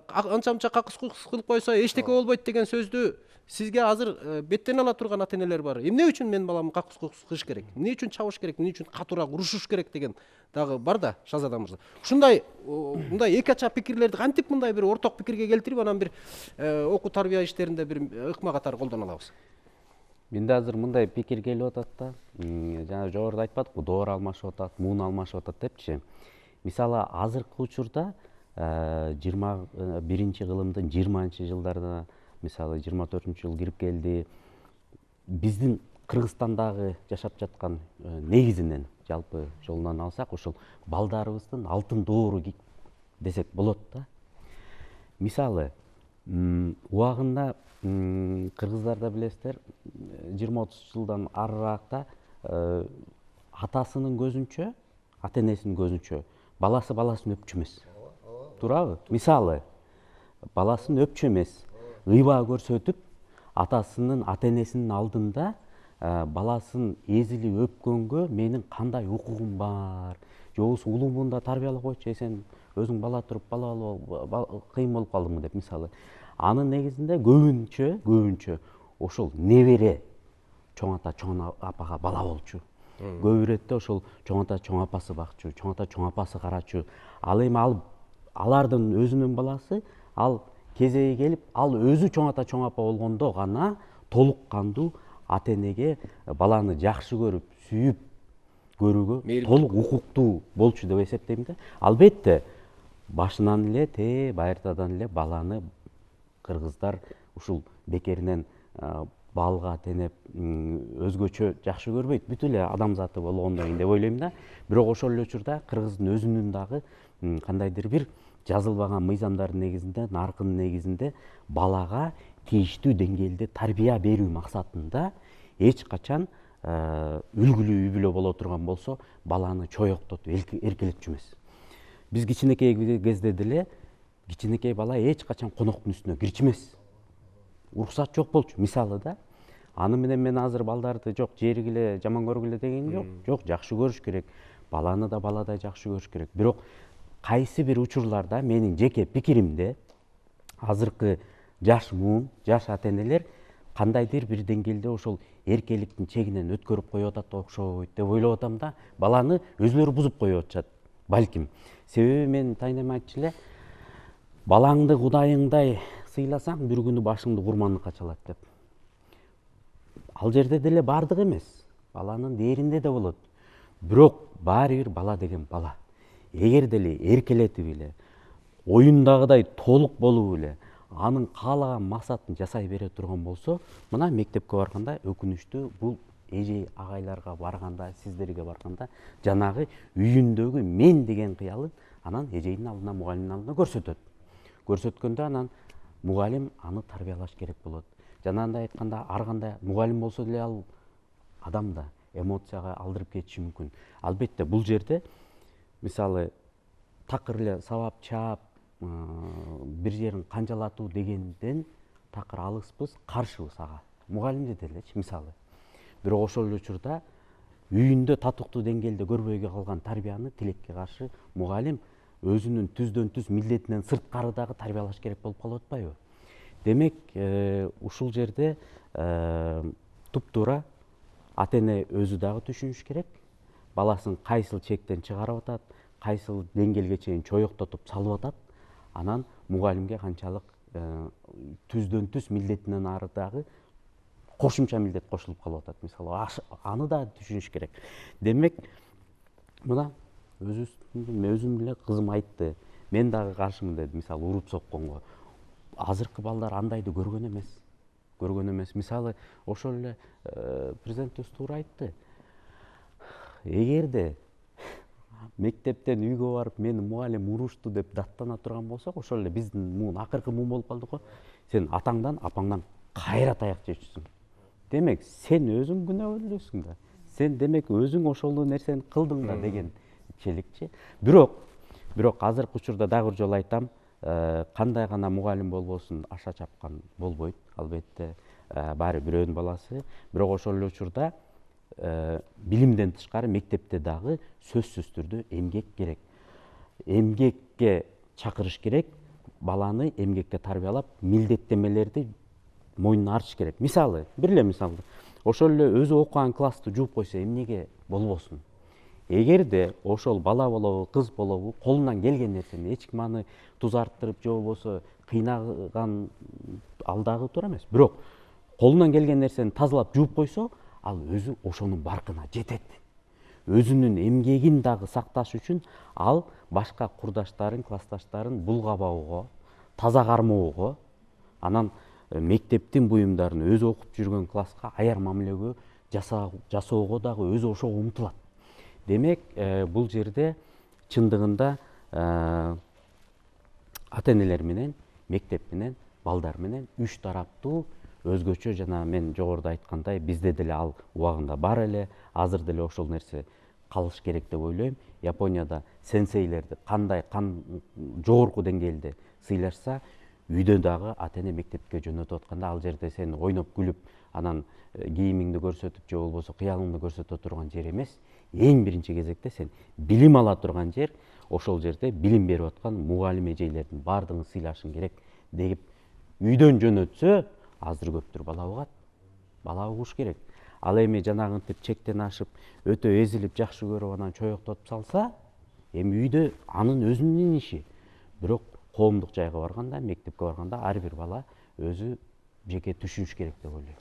анча-мынча какыс кылып койсо эчтеке болбойт деген сөздү сизге азыр беттен ала турган ата энелер бар. Эмне үчүн менин баламды какыс кылыш керек? Эмне үчүн чабыш керек? Эмне үчүн катуураак урушуш керек деген дагы бар да, Шазада мырза. Ушундай мындай эки ача пикирлерди кантип мындай бир орток пикирге келтирип, анан бир окуу тарбия иштеринде бир ыкма катары колдоно алабыз? Менде азыр мындай пикир келип атат да. Жана жогоруда айтпадыкпы, доор алмашып атат, муун алмашып атат депчи. Мисалы азыркы учурда 21-чи кылымдын 20-чы жылдарына, мисалы 24-чү жыл кирип келди. Биздин Кыргызстандагы жашап жаткан негизинен жалпы жолунан алсак, ошол балдарыбыздын алтын доору десек болот да. Мисалы убагында кыргыздарда билесиздер 20-30 жылдан арыраакта атасынын көзүнчө, ата энесинин көзүнчө баласы баласын өпчү эмес. Туурабы? Мисалы баласын өпчү эмес, ыйба көрсөтүп, атасынын, ата энесинин алдында баласын эзили өпкөнгө менин кандай укугум бар? Же болбосо улумунда тарбиялап койчу, сен өзүң бала туруп кыйын болуп калдыңбы деп мисалы. Анын негизинде көбүнчө ошол небере чоң ата, чоң апага бала болчу. Көп иретте ошол чоң ата, чоң апасы бакчу, чоң ата, чоң апасы карачу. Ал эми алардын өзүнүн баласы, ал кезеги келип, ал өзү чоң ата, чоң апа болгондо гана толук кандуу ата энеге баланы жакшы көрүп, сүйүп көрүүгө толук укуктуу болчу деп эсептейм да. Албетте башынан эле, байыртадан эле баланы кыргыздар ушул бекеринен балга тенеп өзгөчө жакшы көрбөйт, бүт эле адамзаты болгондон кийин деп ойлойм да. Бирок ошол эле учурда кыргыздын өзүнүн дагы кандайдыр бир жазылбаган мыйзамдардын негизинде, наркынын негизинде балага тийиштүү деңгээлде тарбия берүү максатында эч качан үлгүлүү үй бүлө боло турган болсо баланы чоёктотуп эркелетчү эмес. Биз кичинекей кезде деле кичинекей бала эч качан коноктун үстүнө кирчү эмес. Уруксат жок болчу, мисалы да. Аны менен мен азыр балдарды жок жергиле, жаман көргүлө деген жок. Жок, жакшы көрүш керек. Баланы да баладай жакшы көрүш керек. Бирок кайсы бир учурларда менин жеке пикиримде азыркы жаш муун, жаш ата-энелер кандайдыр бир деңгээлде ошол эркеликтин чегинен өткөрүп коюп атат окшойт деп ойлоп атам да. Баланы өзүлөрү бузуп коюп атышат. Балким. Себеби мен тайнем айтчу эле, балаңды кудайыңдай сыйласаң, бир күнү башыңды курмандыкка чалат деп. Ал жерде деле бардык эмес. Баланын дээринде да болот. Бирок баары бир бала деген бала. Эгер деле эркелетип эле, оюндагыдай толук болуп эле, анын каалаган максатын жасай бере турган болсо, мына мектепке барганда өкүнүчтүү бул эже агайларга барганда, сиздерге барганда жанагы үйүндөгү мен деген кыялын анан эженин алдына, мугалимдин алдына көрсөтөт. Көрсөткөндө анан мугалим аны тарбиялаш керек болот. Жанагындай айтканда, ар кандай мугалим болсо деле ал адам да эмоцияга алдырып кетиши мүмкүн. Албетте бул жерде мисалы такыр эле сабап чаап, бир жерин канжалатуу дегенден такыр алыспыз, каршыбыз ага. Мугалимде делечи мисалы. Бирок ошол эле учурда үйүндө татыктуу деңгээлде көрбөй калган тарбияны тилекке каршы мугалим өзүнүн түздөн түз милдетинен сырткары дагы тарбиялаш керек болуп калып атпайбы? Демек, ушул жерде туп-туура ата-эне өзү дагы түшүнүш керек. Баласын кайсыл чектен чыгарып атат, кайсыл деңгээлге чейин чоёктотуп салып атат, анан мугалимге канчалык түздөн түз милдетинен ары дагы кошумча милдет кошулуп калып атат. Мисалы, аны да түшүнүш керек. Демек, мына өзүм эле кызым айтты. Мен дагы каршымын деди, мисалы, уруп сокконго. Азыркы балдар андайды көргөн эмес. Мисалы, ошол эле президентибиз туура айтты. Эгерде мектептен үйгө барып, мени мугалим урушту деп даттана турган болсок, ошол эле биздин муун, акыркы муун болуп калды го. Сен атаңдан, апаңдан кайра таяк жешүсүң. Демек, сен өзүң күнөөдүсүң да. Сен демек өзүң ошол нерсени кылдың да деген челикчи. Бирок азыркы учурда дагы бир жолу айтам, кандай гана мугалим болбосун аша чапкан болбойт. Албетте баары бирөөнүн баласы. Бирок ошол эле учурда билимден тышкары мектепте дагы сөзсүз түрдө эмгек керек. Эмгекке чакырыш керек. Баланы эмгекке тарбиялап, милдеттемелерди мойнуна артыш керек. Мисалы, бир эле мисал. Ошол эле өзү окуган классты жууп койсо эмнеге болбосун? Эгерде ошол бала болобу, кыз болобу, колунан келген нерсени, эч ким аны туз арттырып же болбосо кыйнаган ал дагы туура эмес. Бирок колунан келген нерсени тазалап жууп койсо, ал өзү ошонун баркына жетет. Өзүнүн эмгегин дагы сакташ үчүн ал башка курдаштарын, классташтарын булгабоого, таза кармоого, анан мектептин буюмдарын өзү окуп жүргөн класска аяр мамилеге жасоого дагы өзү ошого умтулат. Демек, бул жерде чындыгында ата-энелер менен, мектеп менен, балдар менен үч тараптуу өзгөчө, жана мен жогоруда айткандай, бизде деле ал убагында бар эле, азыр деле ошол нерсе калыш керек деп ойлойм. Японияда сенсейлерди кандай жогорку деңгээлде сыйлашса, үйдө дагы ата-эне мектепке жөнөтүп атканда ал жерде сен ойноп күлүп, анан кийимиңди көрсөтүп же болбосо кыялыңды көрсөтө турган жер эмес. Эң биринчи кезекте сен билим ала турган жер, ошол жерде билим берип аткан мугалим эжейлердин баардыгын сыйлашың керек деп үйдөн жөнөтсө, азыр көптүр бала угат. Бала угуш керек. Ал эми жанагынтип чектен ашып, өтө эзилип, жакшы көрүп анан чоёктотуп салса, эми үйдө анын өзүнүн иши. Бирок коомдук жайга барганда, мектепке барганда ар бир бала өзү жеке түшүнүш керек деп ойлойм.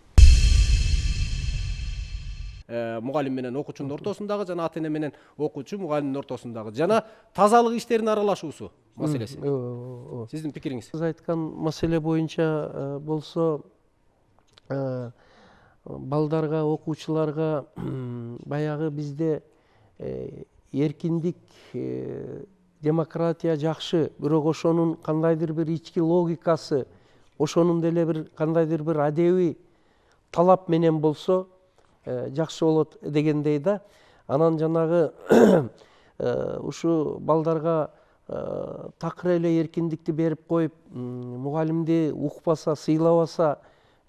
Мугалим менен окуучунун ортосундагы жана ата-эне менен окуучу, мугалимдин ортосундагы жана тазалык иштерине аралашуусу маселеси. Сиздин пикириңиз? Сиз айткан маселе боюнча болсо, балдарга, окуучуларга баягы бизде эркиндик, демократия жакшы, бирок ошонун кандайдыр бир ички логикасы, ошонун деле бир кандайдыр бир адеби талап менен болсо жакшы болот дегендей да. Анан жанагы ушу балдарга такыр эле эркиндикти берип коюп, мугалимди укпаса, сыйлабаса,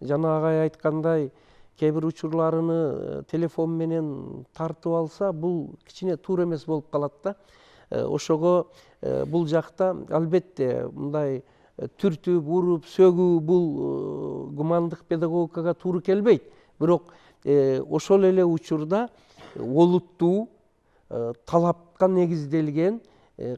жана агай айткандай кээ бир учурларыны телефон менен тартып алса, бул кичине туура эмес болуп калат да. Ошого бул жакта албетте мындай түртүп, уруп, сөгүү бул гумандык педагогикага туура келбейт. Бирок ошол эле учурда олуттуу, талапка негизделген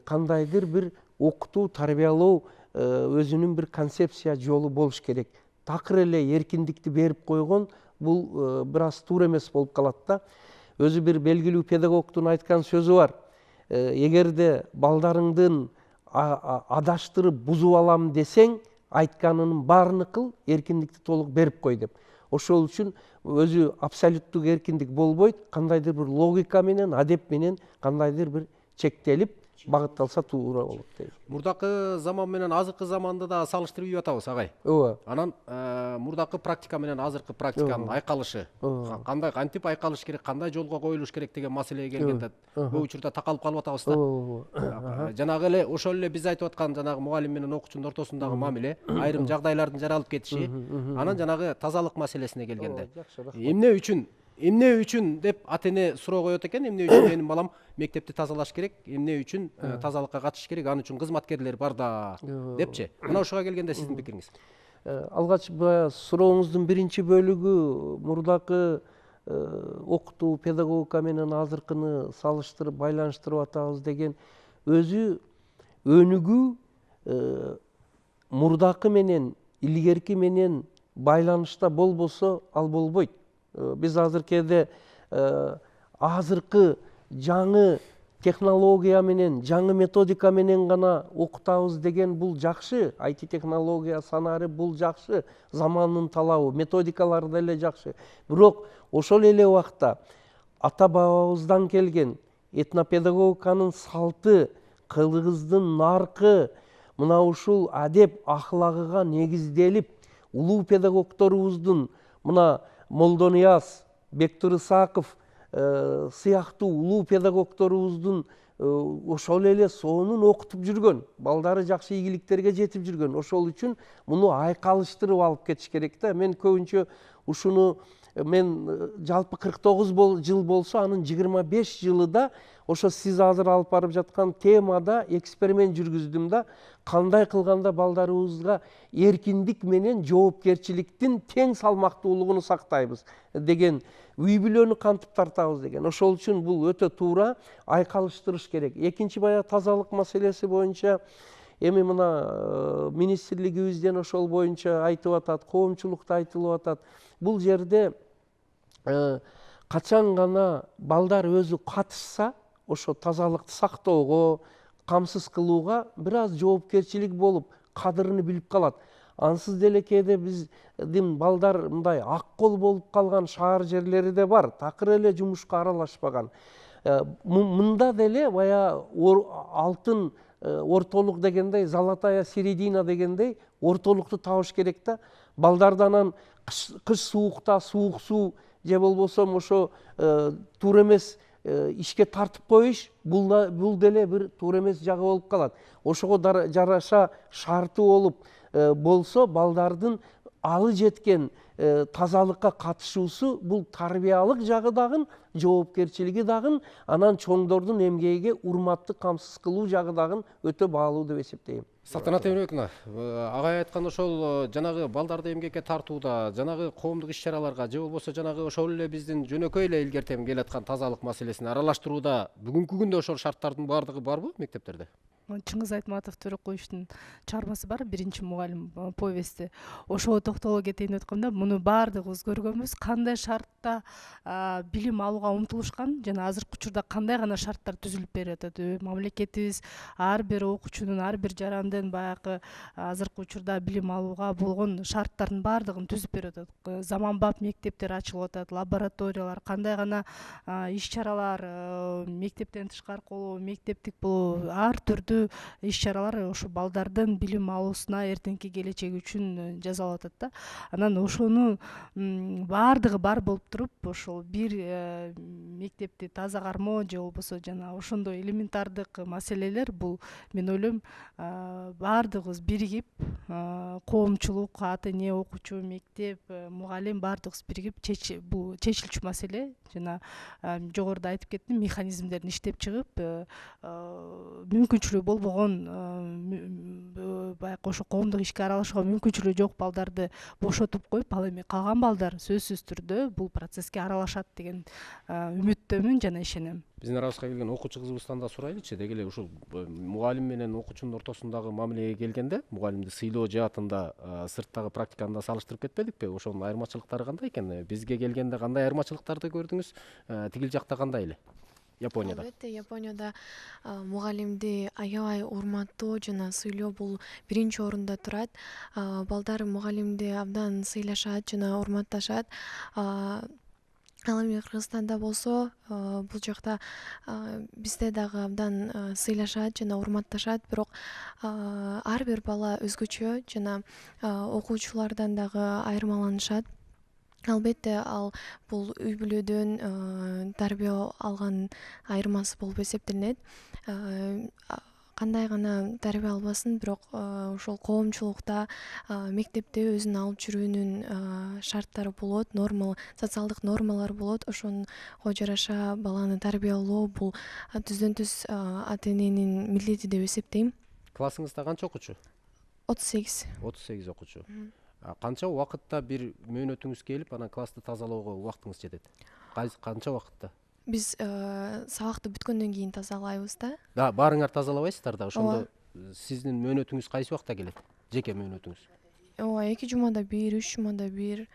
кандайдыр бир окутуу, тарбиялоо өзүнүн бир концепция жолу болуш керек. Такыр эле эркиндикти берип койгон бул бир аз туура эмес болуп калат да. Өзү бир белгилүү педагогдун айткан сөзү бар. Эгерде балдарыңдын адаштырып бузуп алам десең, айтканынын баарын кыл, эркиндикти толук берип кой деп. Ошол үчүн өзү абсолюттук эркиндик болбойт, кандайдыр бир логика менен, адеп менен кандайдыр бир чектелип багытталса туура болот дейт. Мурдакы заман менен азыркы заманды да салыштырып ийип атабыз, агай. Ооба. Анан мурдакы практика менен азыркы практиканын айкалышы, кандай кантип айкалыш керек, кандай жолго коюлуш керек деген маселеге келгенде бул учурда такалып калып атабыз да. Жанагы эле ошол эле биз айтып аткан жанагы мугалим менен окуучунун ортосундагы мамиле, айрым жагдайлардын жаралып кетиши, анан жанагы тазалык маселесине келгенде эмне үчүн деп ата эне суроо коет экен, эмне үчүн менин балам мектепти тазалаш керек, эмне үчүн тазалыкка катышыш керек, анын үчүн кызматкерлер бар да депчи. Мына ошого келгенде сиздин пикириңиз? Алгач сурооңуздун биринчи бөлүгү мурдакы окутуу, педагогика менен азыркыны салыштырып, байланыштырып атабыз деген өзү өнүгүү мурдакы менен, илгерки менен байланышта болбосо ал болбойт. Биз азыркеде азыркы жаңы технология менен, жаңы методика менен гана окутабыз деген бул жакшы. IT технология, санаары бул жакшы, замандын талабы, методикалар деле жакшы. Бирок ошол эле убакта ата бабабыздан келген этнопедагогиканын салты, кылыгыздын наркы, мына ушул адеп ахлагыга негизделип, улуу педагогторубуздун мына Молдонияз, Бектур Исаков сыяктуу улуу педагогторубуздун ошол эле сонун окутуп жүргөн, балдары жакшы ийгиликтерге жетип жүргөн. Ошол үчүн муну айкалыштырып алып кетиш керек да. Мен көбүнчө ушуну жалпы 49 жыл болсо, анын 25 жылыда ошо сиз азыр алып барып жаткан темада эксперимент жүргүздүм да, кандай кылганда балдарыбызга эркиндик менен жоопкерчиликтин тең салмактуулугун сактайбыз деген, үй бүлөнү кантип тартабыз деген. Ошол үчүн бул өтө туура, айкалыштырыш керек. Экинчи баягы тазалык маселеси боюнча эми мына министрлигибизден ошол боюнча айтып атат, коомчулукта айтылып атат. Бул жерде качан гана балдар өзү катышса, ошо тазалыкты сактоого, камсыз кылууга бир аз жоопкерчилик болуп, кадырын билип калат. Ансыз деле кээде биздин балдар мындай ак кол болуп калган шаар жерлери да бар, такыр эле жумушка аралашпаган. Мында деле бая алтын ортолук дегендей, золотая середина дегендей ортолукту табыш керек да. Балдардан кыш суукта суук суу же болбосо ошо туура эмес ишке тартып коюш, бул деле бир туура эмес жагы болуп калат. Ошого жараша шарты болуп болсо, балдардын алы жеткен тазалыкка катышуусу бул тарбиялык жагы дагы, жоопкерчилиги дагы, анан чоңдордун эмгегиге урматты камсыз кылуу жагы дагы өтө баалуу деп эсептейм. Салтанат Эмребековна, агай айткан ошол жанагы балдарды эмгекке тартууда, жанагы коомдук иш-чараларга же болбосо жанагы ошол эле биздин жөнөкөй эле илгертем келаткан тазалык маселесине аралаштырууда бүгүнкү күндө ошол шарттардын баардыгы барбы мектептерде? Чыңгыз Айтматов Төрөкоевичтин чыгармасы бар, биринчи мугалим повести. Ошого токтоло кетейин деп атканда, муну баардыгыбыз көргөнбүз, кандай шартта билим алууга умтулушкан жана азыркы учурда кандай гана шарттар түзүлүп берип атат. Мамлекетибиз ар бир окуучунун, ар бир жарандын баягы азыркы учурда билим алууга болгон шарттардын баардыгын түзүп берип атат. Заманбап мектептер ачылып атат, лабораториялар, кандай гана иш-чаралар, мектептен тышкары болобу, мектептик болобу, ар түрдүү иш-чаралар ошо балдардын билим алуусуна, эртеңки келечеги үчүн жасалып атат да. Анан ошонун баардыгы бар болуп туруп, ошол бир мектепти таза кармоо же болбосо жана ошондой элементардык маселелер, бул мен ойлойм баардыгыбыз биригип, коомчулук, ата эне, окуучу, мектеп, мугалим баардыгыбыз биригип бул чечилчү маселе жана жогоруда айтып кеттим, механизмдерин иштеп чыгып, мүмкүнчүлүгү болбогон баягы ошо коомдук ишке аралашууга мүмкүнчүлүгү жок балдарды бошотуп коюп, ал эми калган балдар сөзсүз түрдө бул процесске аралашат деген үмүттөмүн жана ишенем. Биздин арабызга келген окуучу кызыбыздан да сурайлычы, деги эле ушул мугалим менен окуучунун ортосундагы мамилеге келгенде, мугалимди сыйлоо жаатында сырттагы практиканы да салыштырып кетпедикпи? Ошонун айырмачылыктары кандай экен? Бизге келгенде кандай айырмачылыктарды көрдүңүз? Тигил жакта кандай эле? Японияда. Албетте, Японияда мугалимди аябай урматтоо жана сыйлоо бул биринчи орунда турат. Балдар мугалимди абдан сыйлашат жана урматташат. Ал эми Кыргызстанда болсо, бул жакта бизде дагы абдан сыйлашат жана урматташат, бирок ар бир бала өзгөчө жана окуучулардан дагы айырмаланышат. Албетте, ал бул үй бүлөдөн тарбия алган айырмасы болуп эсептелинет. Кандай гана тарбия албасын, бирок ошол коомчулукта, мектепте өзүн алып жүрүүнүн шарттары болот, социалдык нормалар болот. Ошого жараша баланы тарбиялоо бул түздөн түз ата эненин милдети деп эсептейм. Классыңызда канча окуучу? 38. 38 окуучу. Канча убакытта бир мөөнөтүңүз келип, анан классты тазалоого убактыңыз жетет? Канча убакытта? Биз сабакты бүткөндөн кийин тазалайбыз да. Да, баарыңар тазалабайсыздар да. Ошондо сиздин мөөнөтүңүз кайсы убакта келет? Жеке мөөнөтүңүз? Ооба, 2 жумада бир, 3 жумада бир.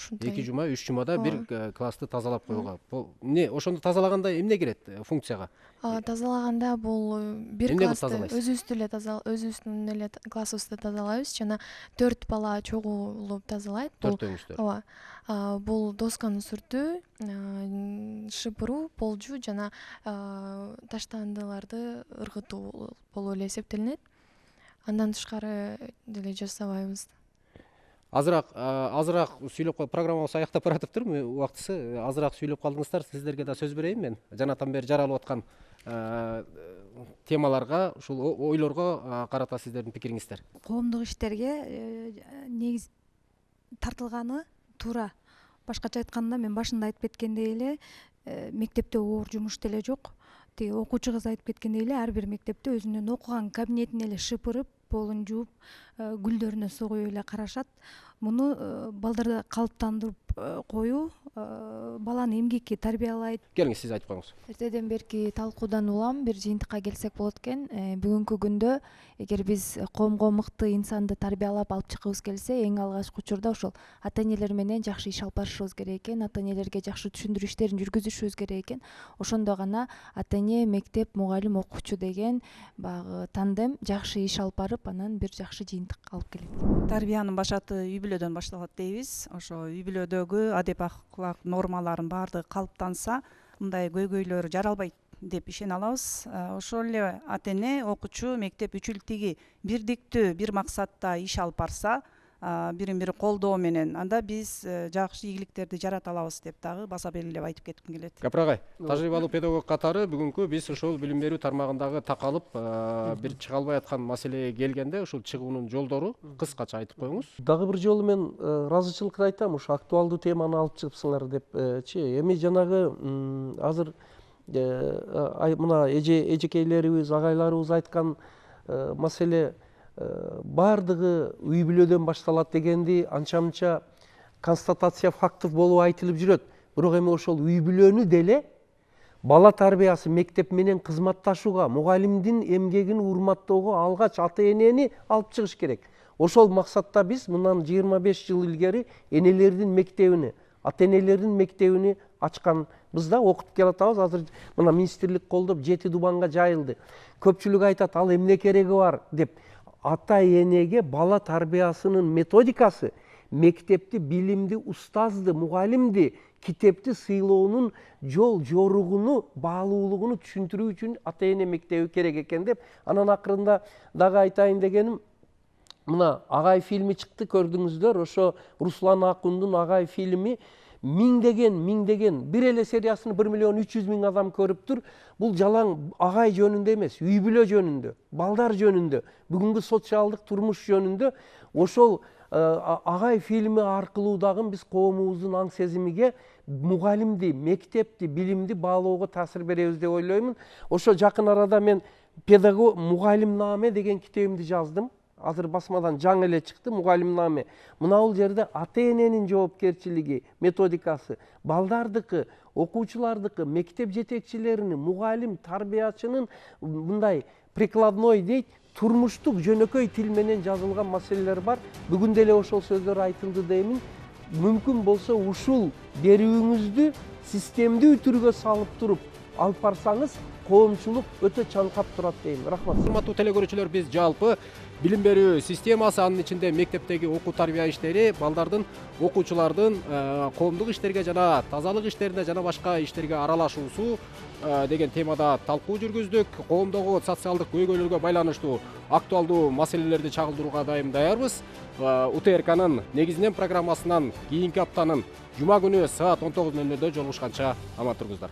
2 жума, 3 жумада бир классты тазалап коюуга. Эмне ошондо тазалаганда эмне кирет функцияга? Тазалаганда бул бир классты өзүбүздүн эле классыбызды тазалайбыз жана 4 бала чогулуп тазалайт. Төртөөңүздөр. Ооба. Бул досканы сүртүү, шыпыруу, болжуу жана таштандыларды ыргытуу болуп эле эсептелинет. Андан тышкары деле жасабайбыз. Азыраак сүйлөп программабыз аяктап баратыптыр, убактысы. Азыраак сүйлөп калдыңыздар, сиздерге да сөз берейин мен. Жанатан бери жаралып аткан темаларга, ушул ойлорго карата сиздердин пикириңиздер. Коомдук иштерге негиз тартылганы туура. Башкача айтканда, мен башында айтып кеткендей эле, мектепте оор жумуш деле жок. Тиги окуучу кыз айтып кеткендей эле, ар бир мектепте өзүнүн окуган кабинетин эле шыпырып, полун жууп, гүлдөрүнө суу куюп эле карашат. Муну балдарда калыптандырып коюу баланы эмгекке тарбиялайт. Келиңиз, сиз айтып коюңуз. Эртеден берки талкуудан улам бир жыйынтыкка келсек болот экен. Бүгүнкү күндө эгер биз коомго мыкты инсанды тарбиялап алып чыккыбыз келсе, эң алгачкы учурда ошол ата энелер менен жакшы иш алып барышыбыз керек экен, ата энелерге жакшы түшүндүрүү иштерин жүргүзүшүбүз керек экен. Ошондо гана ата эне, мектеп, мугалим, окуучу деген баягы тандем жакшы иш алып барып, анан бир жакшы жыйынтык алып келет. Тарбиянын башаты үй бүлөдөн башталат дейбиз. Ошо үй бүлөдөгү адеп акылак нормаларын баардыгы калыптанса, мындай көйгөйлөр жаралбайт деп ишене алабыз. Ошол эле ата эне, окуучу, мектеп үчүлтиги бирдиктүү бир максатта иш алып барса, бирин бири колдоо менен, анда биз жакшы ийгиликтерди жарата алабыз деп дагы баса белгилеп айтып кетким келет. Гапыр агай, тажрыйбалуу педагог катары бүгүнкү биз ошол билим берүү тармагындагы такалып бир чыга албай аткан маселеге келгенде ушул чыгуунун жолдору кыскача айтып коюңуз. Дагы бир жолу мен ыраазычылык айтам, ушу актуалдуу теманы алып чыгыпсыңар депчи. Эми жанагы азыр мына эжекейлерибиз, агайларыбыз айткан маселе баардыгы үй бүлөдөн башталат дегенди анча констатация фактов болуп айтылып жүрөт. Бирок эми ошол үй бүлөнү деле бала тарбиясы мектеп менен кызматташууга, мугалимдин эмгегин урматтоого алгач ата энени алып чыгыш керек. Ошол максатта биз мындан 25 жыл илгери энелердин мектебини, ата энелердин мектебини ачканбыз да, окутуп келатабыз. Азыр мына министрлик колдоп 7 Дубанга жайылды. Көпчүлүк айтат, ал эмне кереги бар деп. Ата энеге бала тарбиясынын методикасы мектепти, билимди, устазды, мугалимди, китепти сыйлоонун жол жоругуну, баалуулугуну түшүндүрүү үчүн ата эне мектеби керек экен деп. Анан акырында дагы айтайын дегеним, мына Агай фильми чыкты, көрдүңүздөр. Ошо Руслан Акундун Агай фильми миңдеген бир эле сериясын 1.300.000 адам көрүптүр. Бул жалаң агай жөнүндө эмес, үй бүлө жөнүндө, балдар жөнүндө, бүгүнкү социалдык турмуш жөнүндө. Ошол Агай фильми аркылуу дагы биз коомубуздун аң сезимиге мугалимди, мектепти, билимди баалоого таасир беребиз деп ойлоймун. Ошо жакын арада мен педагог мугалимнаме деген китебимди жаздым. Азыр басмадан жаңы эле чыкты, мугалимнаме. Мына бул жерде ата эненин жоопкерчилиги, методикасы, балдардыкы, окуучулардыкы, мектеп жетекчилеринин, мугалим, тарбиячынын мындай прикладной дейт, турмуштук жөнөкөй тил менен жазылган маселелер бар. Бүгүн деле ошол сөздөр айтылды деймин. Мүмкүн болсо ушул берүүңүздү системдүү түргө салып туруп алып барсаңыз, коомчулук өтө чаңкап турат дейм. Рахмат. Урматтуу телекөрүүчүлөр, биз жалпы билим берүү системасы, анын ичинде мектептеги окуу тарбия иштери, балдардын, окуучулардын коомдук иштерге жана тазалык иштерине жана башка иштерге аралашуусу деген темада талкуу жүргүздүк. Коомдогу социалдык көйгөйлөргө байланыштуу актуалдуу маселелерди чагылдырууга даярбыз. УТРКнын негизинен программасынан кийинки аптанын жума күнү саат 19:00 жолугушканча аман туруңуздар.